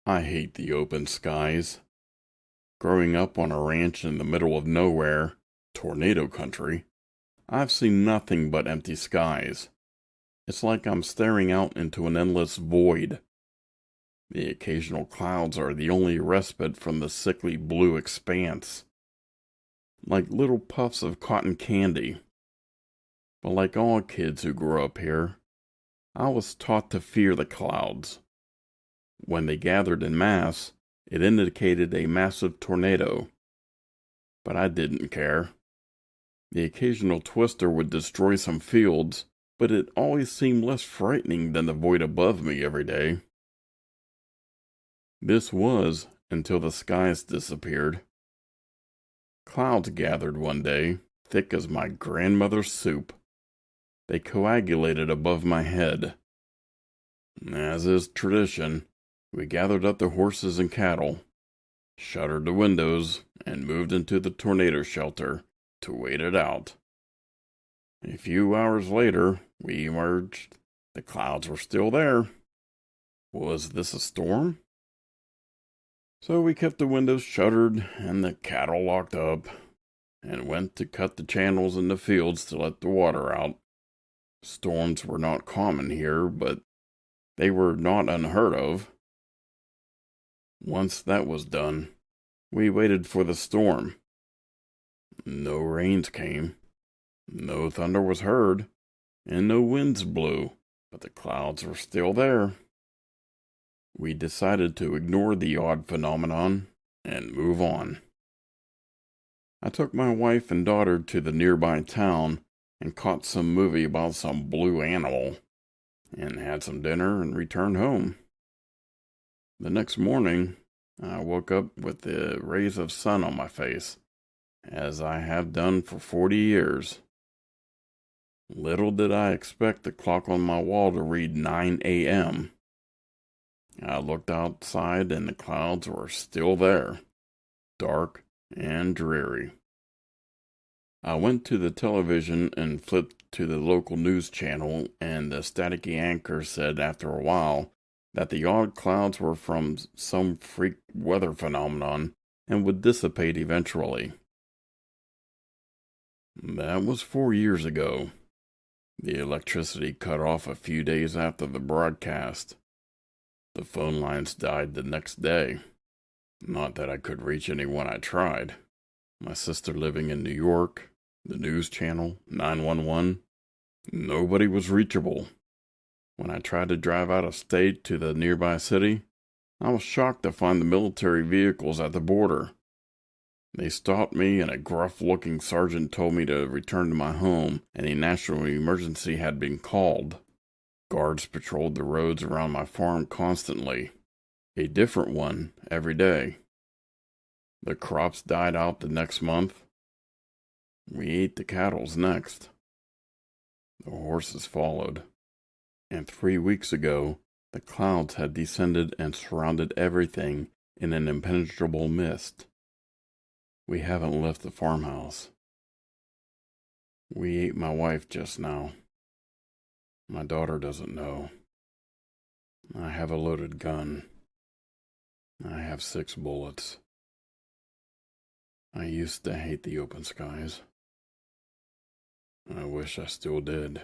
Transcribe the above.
I hate the open skies. Growing up on a ranch in the middle of nowhere, tornado country, I've seen nothing but empty skies. It's like I'm staring out into an endless void. The occasional clouds are the only respite from the sickly blue expanse, like little puffs of cotton candy. But like all kids who grew up here, I was taught to fear the clouds. When they gathered in mass, it indicated a massive tornado. But I didn't care. The occasional twister would destroy some fields, but it always seemed less frightening than the void above me every day. This was until the skies disappeared. Clouds gathered one day, thick as my grandmother's soup. They coagulated above my head. As is tradition, we gathered up the horses and cattle, shuttered the windows, and moved into the tornado shelter to wait it out. A few hours later, we emerged. The clouds were still there. Was this a storm? So we kept the windows shuttered and the cattle locked up, and went to cut the channels in the fields to let the water out. Storms were not common here, but they were not unheard of. Once that was done, we waited for the storm. No rains came, no thunder was heard, and no winds blew, but the clouds were still there. We decided to ignore the odd phenomenon and move on. I took my wife and daughter to the nearby town and caught some movie about some blue animal, and had some dinner and returned home. The next morning, I woke up with the rays of sun on my face, as I have done for 40 years. Little did I expect the clock on my wall to read 9 a.m. I looked outside and the clouds were still there, dark and dreary. I went to the television and flipped to the local news channel, and the staticky anchor said after a while that the odd clouds were from some freak weather phenomenon and would dissipate eventually. That was 4 years ago. The electricity cut off a few days after the broadcast. The phone lines died the next day. Not that I could reach anyone I tried. My sister living in New York, the news channel, 911. Nobody was reachable. When I tried to drive out of state to the nearby city, I was shocked to find the military vehicles at the border. They stopped me, and a gruff-looking sergeant told me to return to my home, and a national emergency had been called. Guards patrolled the roads around my farm constantly, a different one every day. The crops died out the next month. We ate the cattle next. The horses followed. And 3 weeks ago, the clouds had descended and surrounded everything in an impenetrable mist. We haven't left the farmhouse. We ate my wife just now. My daughter doesn't know. I have a loaded gun. I have 6 bullets. I used to hate the open skies. I wish I still did.